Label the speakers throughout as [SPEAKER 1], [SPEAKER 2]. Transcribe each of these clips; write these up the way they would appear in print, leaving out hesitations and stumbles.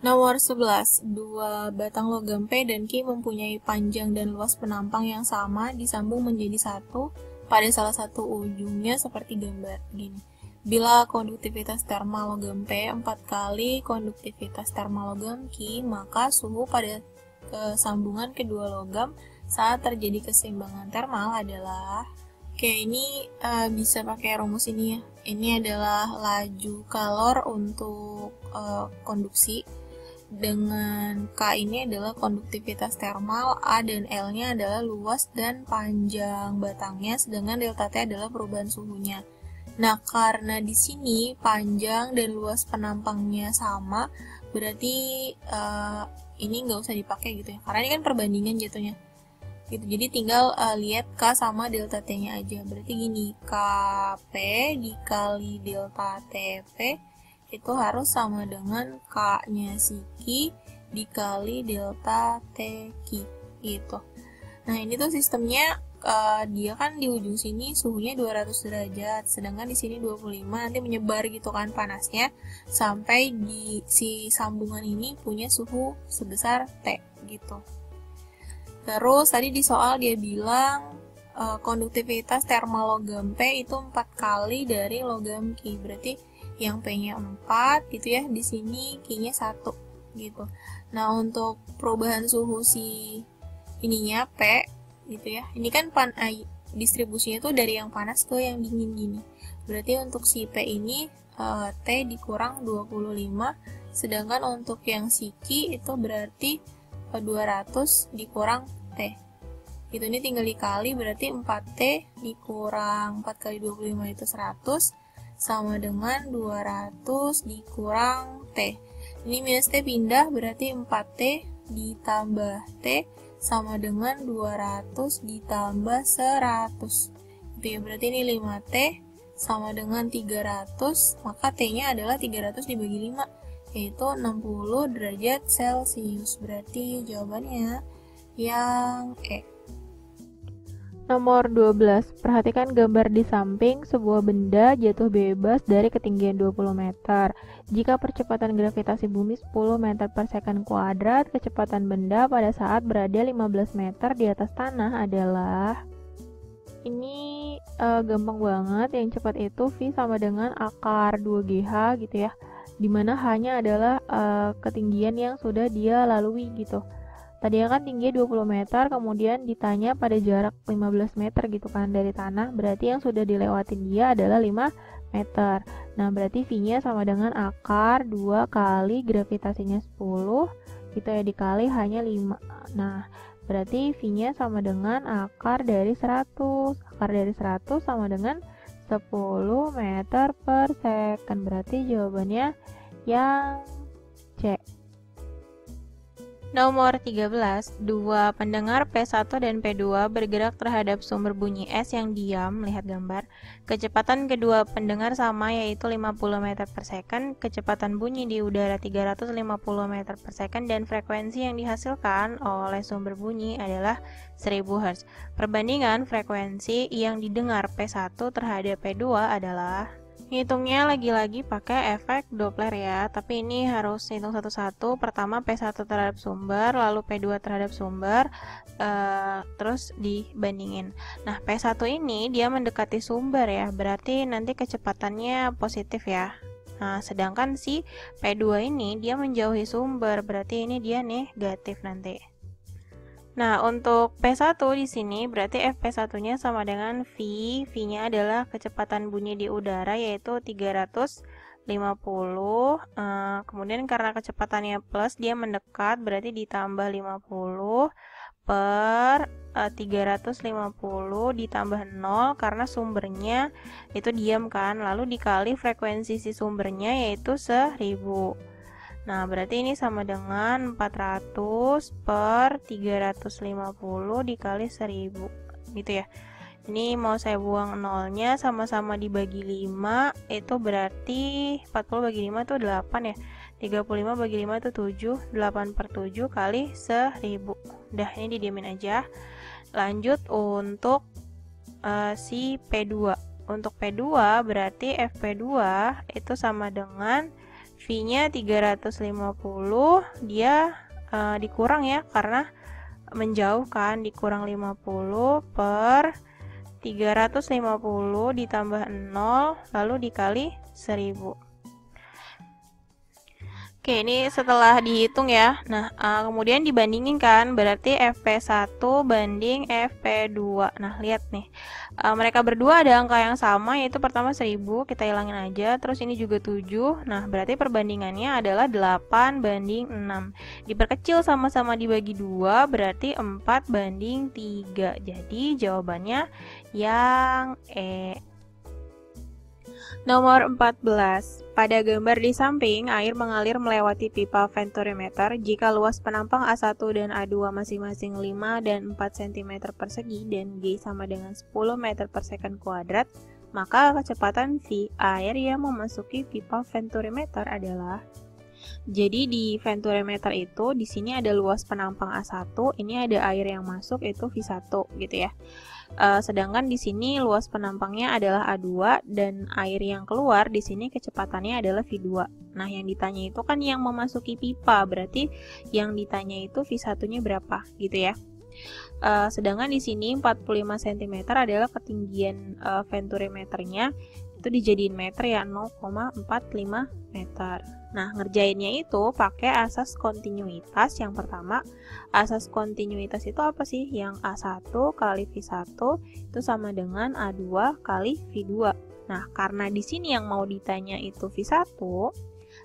[SPEAKER 1] Nomor 11, dua batang logam P dan Q mempunyai panjang dan luas penampang yang sama disambung menjadi satu pada salah satu ujungnya seperti gambar gini. Bila konduktivitas termal logam P 4 kali konduktivitas termal logam Q, maka suhu pada kesambungan kedua logam saat terjadi keseimbangan termal adalah, oke, ini bisa pakai rumus ini ya. Ini adalah laju kalor untuk konduksi, dengan K ini adalah konduktivitas termal, A dan L-nya adalah luas dan panjang batangnya, sedangkan delta T adalah perubahan suhunya. Nah, karena di sini panjang dan luas penampangnya sama, berarti ini nggak usah dipakai gitu ya, karena ini kan perbandingan jatuhnya. Gitu. Jadi tinggal lihat K sama delta T-nya aja. Berarti gini, KP dikali delta TP itu harus sama dengan K-nya si Q dikali delta TQ gitu. Nah, ini tuh sistemnya dia kan di ujung sini suhunya 200 derajat, sedangkan di sini 25, nanti menyebar gitu kan panasnya sampai di si sambungan ini punya suhu sebesar T gitu. Terus tadi di soal dia bilang konduktivitas termal logam P itu 4 kali dari logam Q. Berarti yang P-nya 4 gitu ya, di sini Q-nya 1 gitu. Nah, untuk perubahan suhu si ininya P gitu ya. Ini kan distribusinya tuh dari yang panas ke yang dingin gini. Berarti untuk si P ini T dikurang 25, sedangkan untuk yang si Q itu berarti 200 dikurang T. Gitu, ini tinggal dikali, berarti 4T dikurang 4 kali 25 itu 100 sama dengan 200 dikurang T. Ini minus T pindah, berarti 4T ditambah T sama dengan 200 ditambah 100. Gitu ya, berarti ini 5T sama dengan 300, maka T-nya adalah 300 dibagi 5, yaitu 60 derajat Celcius. Berarti jawabannya yang E.
[SPEAKER 2] Nomor 12. Perhatikan gambar di samping. Sebuah benda jatuh bebas dari ketinggian 20 meter. Jika percepatan gravitasi bumi 10 meter per second kuadrat, kecepatan benda pada saat berada 15 meter di atas tanah adalah... Ini gampang banget. Yang cepat itu V sama dengan akar 2GH gitu ya. Dimana hanya adalah ketinggian yang sudah dia lalui gitu. Tadinya kan tinggi 20 meter, kemudian ditanya pada jarak 15 meter gitu kan dari tanah, berarti yang sudah dilewatin dia adalah 5 meter. Nah, berarti V-nya sama dengan akar 2 kali gravitasinya 10, gitu ya, dikali hanya 5. Nah, berarti V-nya sama dengan akar dari 100. Akar dari 100 sama dengan 10 meter per second. Berarti jawabannya yang C.
[SPEAKER 3] Nomor 13, dua pendengar P1 dan P2 bergerak terhadap sumber bunyi S yang diam, lihat gambar. Kecepatan kedua pendengar sama, yaitu 50 meter per second, kecepatan bunyi di udara 350 meter per second, dan frekuensi yang dihasilkan oleh sumber bunyi adalah 1000 Hz. Perbandingan frekuensi yang didengar P1 terhadap P2 adalah... Hitungnya lagi-lagi pakai efek Doppler ya, tapi ini harus hitung satu-satu. Pertama P1 terhadap sumber, lalu P2 terhadap sumber, terus dibandingin. Nah, P1 ini dia mendekati sumber ya, berarti nanti kecepatannya positif ya. Nah, sedangkan si P2 ini dia menjauhi sumber, berarti ini dia negatif nanti. Nah, untuk P1 di sini berarti Fp1-nya sama dengan V. V-nya adalah kecepatan bunyi di udara, yaitu 350. Kemudian karena kecepatannya plus, dia mendekat, berarti ditambah 50 per 350 ditambah 0, karena sumbernya itu diam kan. Lalu dikali frekuensi si sumbernya, yaitu 1000. Nah, berarti ini sama dengan 400 per 350 dikali 1000, gitu ya. Ini mau saya buang nolnya, sama-sama dibagi 5, itu berarti 40 bagi 5 itu 8 ya. 35 bagi 5 itu 7, 8 per 7 kali 1000. Udah, ini didiamin aja. Lanjut untuk si P2. Untuk P2 berarti Fp2 itu sama dengan V-nya 350, dia dikurang ya, karena menjauh kan, dikurang 50 per 350 ditambah 0 lalu dikali 1000. Oke, ini setelah dihitung ya. Nah, kemudian dibandingin kan, berarti FP1 banding FP2. Nah, lihat nih. Mereka berdua ada angka yang sama, yaitu pertama 1000, kita hilangin aja. Terus ini juga 7. Nah, berarti perbandingannya adalah 8 banding 6. Diperkecil sama-sama dibagi 2, berarti 4 banding 3. Jadi, jawabannya yang E. Nomor 14. Pada gambar di samping, air mengalir melewati pipa venturimeter jika luas penampang A1 dan A2 masing-masing 5 dan 4 cm persegi dan G sama dengan 10 meter per second kuadrat, maka kecepatan V air yang memasuki pipa venturimeter adalah. Jadi di venturimeter itu di sini ada luas penampang A1, ini ada air yang masuk itu V1 gitu ya. Sedangkan di sini luas penampangnya adalah A2 dan air yang keluar di sini kecepatannya adalah V2. Nah, yang ditanya itu kan yang memasuki pipa, berarti yang ditanya itu V1-nya berapa gitu ya. Sedangkan di sini 45 cm adalah ketinggian venturimeternya, itu dijadiin meter ya, 0,45 meter. Nah, ngerjainnya itu pakai asas kontinuitas. Yang pertama, asas kontinuitas itu apa sih? Yang A1 kali V1 itu sama dengan A2 kali V2. Nah, karena di sini yang mau ditanya itu V1,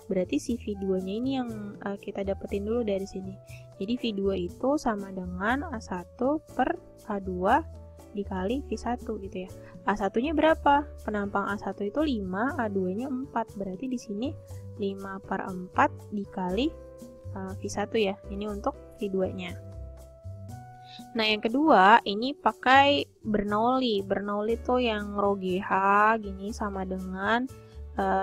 [SPEAKER 3] berarti si V2-nya ini yang kita dapetin dulu dari sini. Jadi V2 itu sama dengan A1 per A2 dikali V1 gitu ya. A1-nya berapa? Penampang A1 itu 5, A2-nya 4. Berarti di sini 5 per 4 dikali V1 ya. Ini untuk V2-nya. Nah, yang kedua, ini pakai Bernoulli. Bernoulli itu yang rho GH gini sama dengan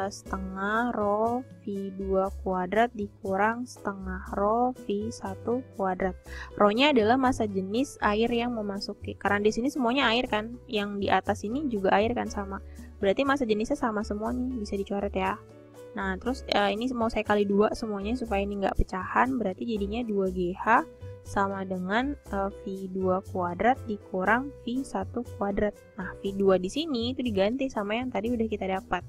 [SPEAKER 3] setengah rho V2 kuadrat dikurang setengah rho V1 kuadrat. Rho-nya adalah massa jenis air yang memasuki. Karena di sini semuanya air kan, yang di atas ini juga air kan sama. Berarti massa jenisnya sama semua nih, bisa dicoret ya. Nah, terus ini mau saya kali 2 semuanya supaya ini nggak pecahan, berarti jadinya 2GH sama dengan V2 kuadrat dikurang V1 kuadrat. Nah, V2 di sini itu diganti sama yang tadi udah kita dapat.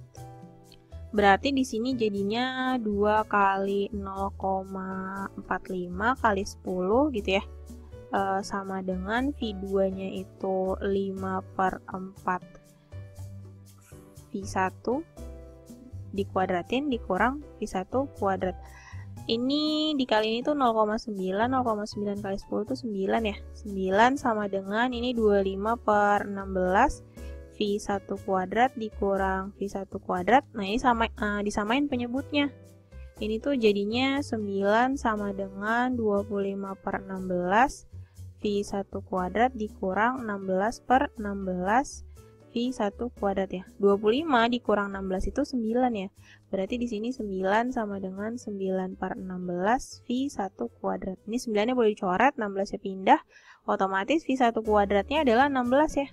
[SPEAKER 3] Berarti di sini jadinya 2 kali 0,45 kali 10 gitu ya. Sama dengan V2-nya itu 5 per 4 V1 dikuadratin dikurang V1 kuadrat. Ini dikali ini tuh 0,9 kali 10 itu 9 ya. 9 sama dengan ini 25 per 16 V1 kuadrat dikurang V1 kuadrat. Nah, ini sama disamain penyebutnya. Ini tuh jadinya 9 sama dengan 25 per 16 V1 kuadrat dikurang 16 per 16 V1 kuadrat ya. 25 dikurang 16 itu 9 ya. Berarti di sini 9 sama dengan 9 per 16 V1 kuadrat. Ini 9-nya boleh dicoret, 16-nya pindah. Otomatis V1 kuadratnya adalah 16 ya.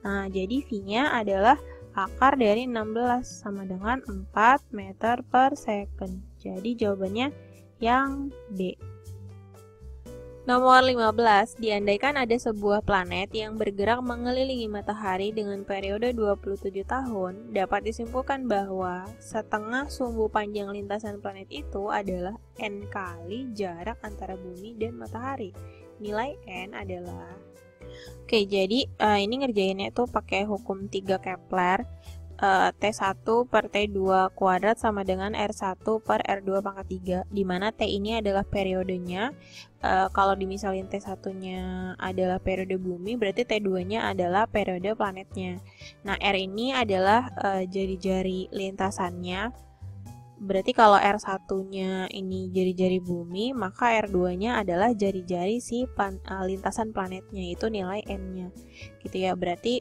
[SPEAKER 3] Nah, jadi V-nya adalah akar dari 16 sama dengan 4 meter per second. Jadi jawabannya yang B. Nomor 15, diandaikan ada sebuah planet yang bergerak mengelilingi matahari dengan periode 27 tahun, dapat disimpulkan bahwa setengah sumbu panjang lintasan planet itu adalah N kali jarak antara bumi dan matahari. Nilai N adalah... Oke, jadi ini ngerjainnya tuh pakai hukum 3 Kepler. T1 per T2 kuadrat sama dengan R1 per R2 pangkat 3, dimana T ini adalah periodenya. Kalau dimisalin T1-nya adalah periode bumi, berarti T2-nya adalah periode planetnya. Nah, R ini adalah jari-jari lintasannya. Berarti kalau R1-nya ini jari-jari bumi, maka R2-nya adalah jari-jari si lintasan planetnya, itu nilai N-nya. Gitu ya, berarti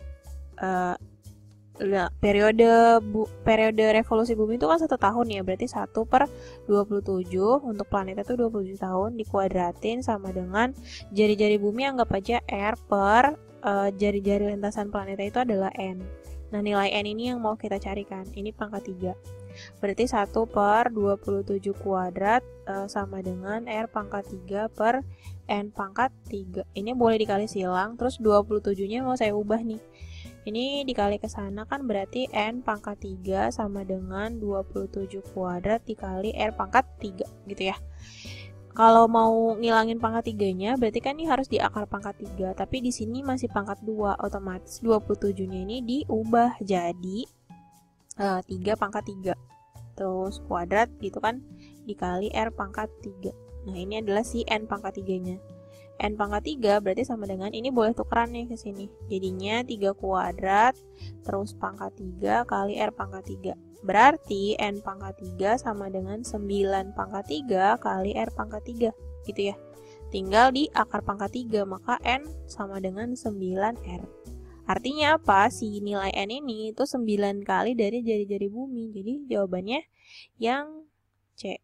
[SPEAKER 3] periode revolusi bumi itu kan 1 tahun ya, berarti 1 per 27 untuk planetnya itu 27 tahun dikuadratin sama dengan jari-jari bumi, anggap aja R per jari-jari lintasan planetnya itu adalah N. Nah, nilai N ini yang mau kita carikan, ini pangkat 3. Berarti 1 per 27 kuadrat sama dengan R pangkat 3 per N pangkat 3. Ini boleh dikali silang, terus 27-nya mau saya ubah nih. Ini dikali ke sana kan berarti N pangkat 3 sama dengan 27 kuadrat dikali R pangkat 3 gitu ya. Kalau mau ngilangin pangkat 3-nya, berarti kan ini harus di akar pangkat 3, tapi di sini masih pangkat 2, otomatis 27-nya ini diubah jadi 3 pangkat 3. Terus kuadrat gitu kan, dikali R pangkat 3. Nah, ini adalah si N pangkat 3-nya. N pangkat 3 berarti sama dengan, ini boleh tukeran nih ke sini. Jadinya 3 kuadrat, terus pangkat 3 kali R pangkat 3. Berarti N pangkat 3 sama dengan 9 pangkat 3 kali R pangkat 3, gitu ya. Tinggal di akar pangkat 3, maka N sama dengan 9R. Artinya apa? Si nilai N ini itu 9 kali dari jari-jari bumi. Jadi jawabannya yang C.